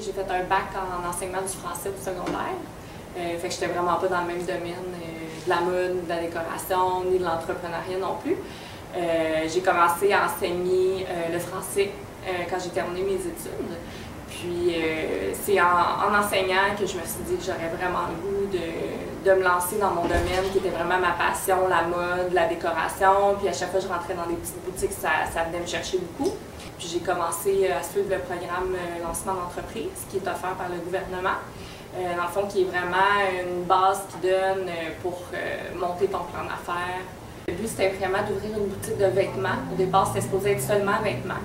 J'ai fait un bac en enseignement du français au secondaire. Fait que j'étais vraiment pas dans le même domaine de la mode, de la décoration, ni de l'entrepreneuriat non plus. J'ai commencé à enseigner le français quand j'ai terminé mes études. Puis c'est en enseignant que je me suis dit que j'aurais vraiment le goût de me lancer dans mon domaine qui était vraiment ma passion, la mode, la décoration. Puis à chaque fois que je rentrais dans des petites boutiques, ça venait me chercher beaucoup. Puis j'ai commencé à suivre le programme lancement d'entreprise qui est offert par le gouvernement. Dans le fond, qui est vraiment une base qui donne pour monter ton plan d'affaires. Le but, c'était vraiment d'ouvrir une boutique de vêtements. Au départ, c'était supposé être seulement vêtements.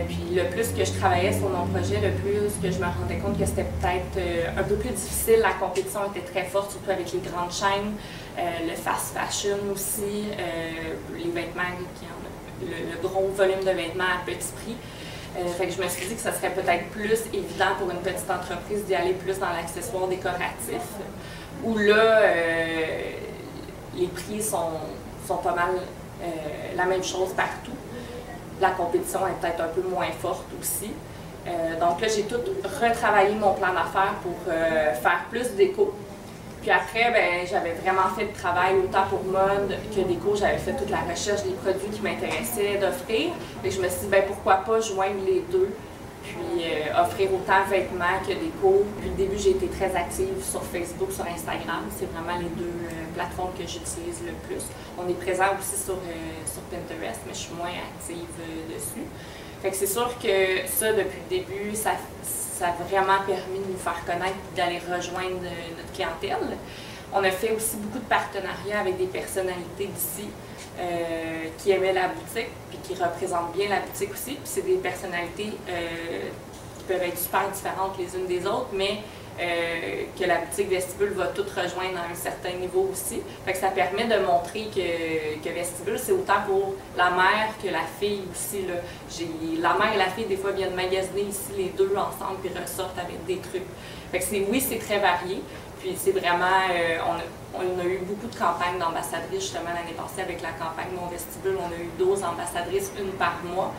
Puis le plus que je travaillais sur mon projet, le plus que je me rendais compte que c'était peut-être un peu plus difficile. La compétition était très forte, surtout avec les grandes chaînes. Le fast fashion aussi, les vêtements, le gros volume de vêtements à petit prix. Fait que je me suis dit que ce serait peut-être plus évident pour une petite entreprise d'y aller plus dans l'accessoire décoratif, où là, les prix sont pas mal la même chose partout. La compétition est peut-être un peu moins forte aussi. Donc là, j'ai tout retravaillé mon plan d'affaires pour faire plus d'éco. Puis après, ben, j'avais vraiment fait le travail autant pour mode que déco. J'avais fait toute la recherche des produits qui m'intéressaient d'offrir. Et je me suis dit, ben, pourquoi pas joindre les deux, puis offrir autant vêtements que déco. Puis au début, j'ai été très active sur Facebook, sur Instagram. C'est vraiment les deux plateformes que j'utilise le plus. On est présent aussi sur Pinterest, mais je suis moins active dessus. Fait que c'est sûr que ça, depuis le début, ça a vraiment permis de nous faire connaître et d'aller rejoindre notre clientèle. On a fait aussi beaucoup de partenariats avec des personnalités d'ici qui aimaient la boutique puis qui représentent bien la boutique aussi. Puis c'est des personnalités qui peuvent être super différentes les unes des autres, mais que la boutique Vestibule va toutes rejoindre à un certain niveau aussi. Fait que ça permet de montrer que Vestibule, c'est autant pour la mère que la fille aussi. Là. La mère et la fille, des fois, viennent magasiner ici les deux ensemble puis ressortent avec des trucs. Fait que oui, c'est très varié. Puis c'est vraiment, on a eu beaucoup de campagnes d'ambassadrices justement l'année passée avec la campagne Mon Vestibule. On a eu 12 ambassadrices, une par mois.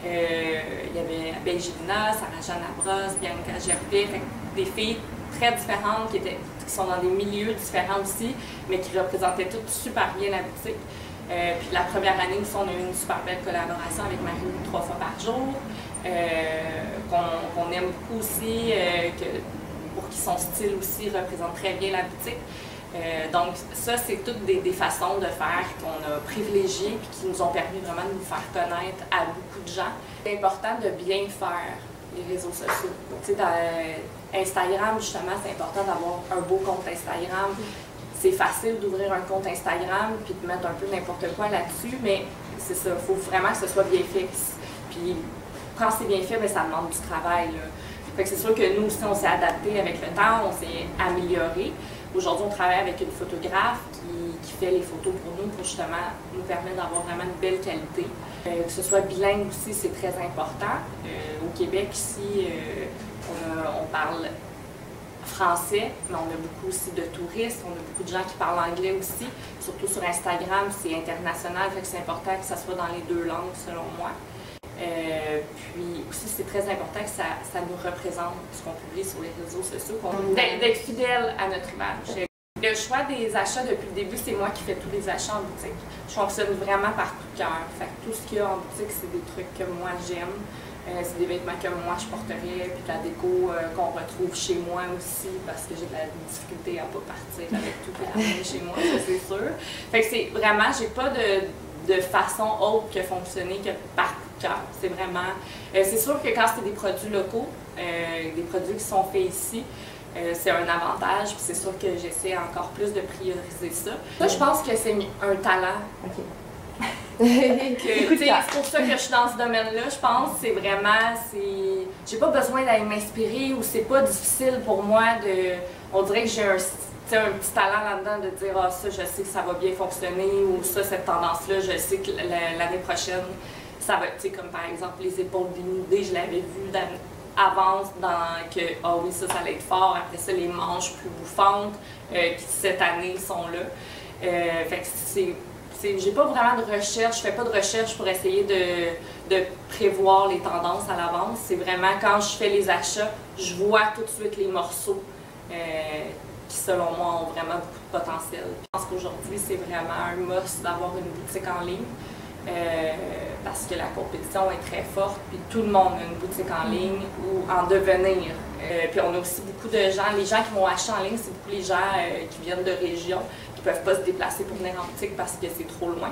Il y avait Abel Gélina, Sarah-Jeanne Labrosse, Bianca Gervais, des filles très différentes qui sont dans des milieux différents aussi, mais qui représentaient toutes super bien la boutique. Puis la première année aussi, on a eu une super belle collaboration avec Marie 3 fois par jour, qu'on aime beaucoup aussi, pour qui son style aussi représente très bien la boutique. Donc ça, c'est toutes des façons de faire qu'on a privilégiées et qui nous ont permis vraiment de nous faire connaître à beaucoup de gens. C'est important de bien faire les réseaux sociaux. Tu sais, dans Instagram, justement, c'est important d'avoir un beau compte Instagram. C'est facile d'ouvrir un compte Instagram puis de mettre un peu n'importe quoi là-dessus, mais c'est ça, il faut vraiment que ce soit bien fait. Puis quand c'est bien fait, bien, ça demande du travail, là. Fait que c'est sûr que nous aussi, on s'est adapté avec le temps, on s'est amélioré. Aujourd'hui, on travaille avec une photographe qui fait les photos pour nous justement nous permettre d'avoir vraiment une belle qualité. Que ce soit bilingue aussi, c'est très important. Au Québec, ici, on parle français, mais on a beaucoup aussi de touristes, on a beaucoup de gens qui parlent anglais aussi. Surtout sur Instagram, c'est international, fait que c'est important que ça soit dans les deux langues, selon moi. Puis aussi, c'est très important que ça nous représente, ce qu'on publie sur les réseaux sociaux, d'être fidèle à notre image. Le choix des achats, depuis le début, c'est moi qui fais tous les achats en boutique. Je fonctionne vraiment par coup de cœur. Fait que tout ce qu'il y a en boutique, c'est des trucs que moi j'aime. C'est des vêtements que moi je porterais, puis de la déco qu'on retrouve chez moi aussi, parce que j'ai de la difficulté à ne pas partir avec tout qui est chez moi, ça c'est sûr. Fait que c'est vraiment, j'ai pas de façon autre que fonctionner que par coup de cœur. C'est vraiment... c'est sûr que quand c'est des produits locaux, des produits qui sont faits ici, c'est un avantage, puis c'est sûr que j'essaie encore plus de prioriser ça. Ça, je pense que c'est un talent. C'est pour ça que je suis dans ce domaine-là, je pense. C'est vraiment, j'ai pas besoin d'aller m'inspirer ou c'est pas difficile pour moi de. On dirait que j'ai un petit talent là-dedans de dire ah ça, je sais que ça va bien fonctionner ou ça, cette tendance-là, je sais que l'année prochaine, ça va, tu sais, comme par exemple les épaules dénudées, je l'avais vu avance dans que ah oui, ça allait être fort. Après ça, les manches plus bouffantes qui cette année sont là. Fait que j'ai pas vraiment de recherche, je fais pas de recherche pour essayer de prévoir les tendances à l'avance. C'est vraiment quand je fais les achats, je vois tout de suite les morceaux qui, selon moi, ont vraiment beaucoup de potentiel. Je pense qu'aujourd'hui, c'est vraiment un must d'avoir une boutique en ligne parce que la compétition est très forte, puis tout le monde a une boutique en ligne ou en devenir. Puis on a aussi beaucoup de gens, les gens qui vont acheter en ligne, c'est beaucoup les gens qui viennent de régions, qui ne peuvent pas se déplacer pour venir en boutique parce que c'est trop loin.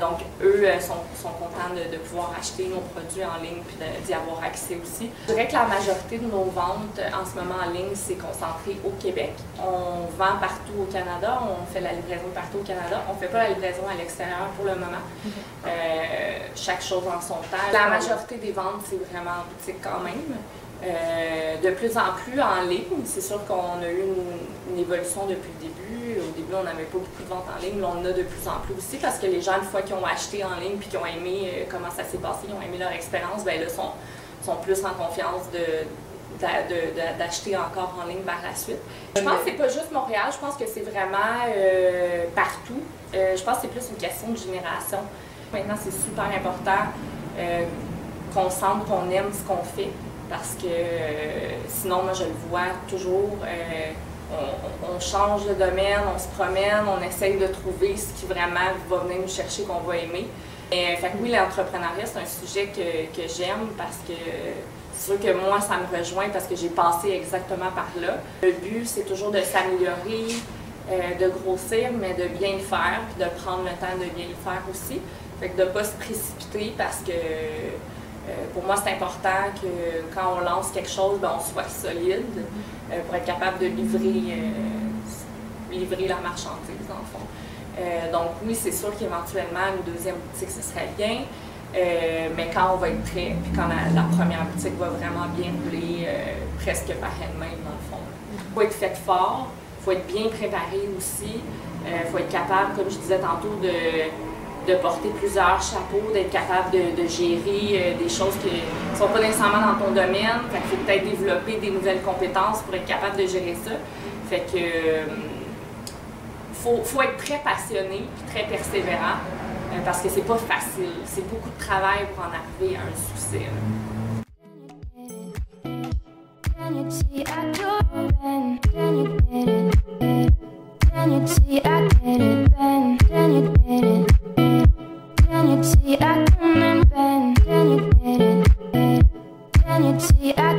Donc, eux sont contents de pouvoir acheter nos produits en ligne et d'y avoir accès aussi. Je dirais que la majorité de nos ventes en ce moment en ligne, c'est concentré au Québec. On vend partout au Canada, on fait la livraison partout au Canada. On ne fait pas la livraison à l'extérieur pour le moment. Chaque chose en son temps. La majorité des ventes, c'est vraiment en boutique quand même. De plus en plus en ligne, c'est sûr qu'on a eu une évolution depuis le début. Au début, on n'avait pas beaucoup de ventes en ligne, mais on en a de plus en plus aussi parce que les gens, une fois qu'ils ont acheté en ligne puis qu'ils ont aimé comment ça s'est passé, ils ont aimé leur expérience, bien là, sont plus en confiance d'acheter encore en ligne par la suite. Je pense que c'est pas juste Montréal, je pense que c'est vraiment partout. Je pense que c'est plus une question de génération. Maintenant, c'est super important qu'on sente qu'on aime ce qu'on fait. Parce que sinon, moi, je le vois toujours, on change de domaine, on se promène, on essaye de trouver ce qui vraiment va venir nous chercher, qu'on va aimer. Fait que oui, l'entrepreneuriat, c'est un sujet que j'aime parce que c'est sûr que moi, ça me rejoint parce que j'ai passé exactement par là. Le but, c'est toujours de s'améliorer, de grossir, mais de bien le faire, puis de prendre le temps de bien le faire aussi. Fait que de ne pas se précipiter parce que pour moi, c'est important que quand on lance quelque chose, ben, on soit solide pour être capable de livrer la marchandise, dans le fond. Donc oui, c'est sûr qu'éventuellement, une deuxième boutique, ce serait bien, mais quand on va être prêt, puis quand la première boutique va vraiment bien rouler, presque par elle-même, dans le fond. Il faut être fait fort, il faut être bien préparé aussi, il faut être capable, comme je disais tantôt, de porter plusieurs chapeaux, d'être capable de gérer des choses qui ne sont pas nécessairement dans ton domaine. Fait qu'il faut peut-être développer des nouvelles compétences pour être capable de gérer ça. Fait que faut être très passionné et très persévérant parce que c'est pas facile. C'est beaucoup de travail pour en arriver à un succès. See, I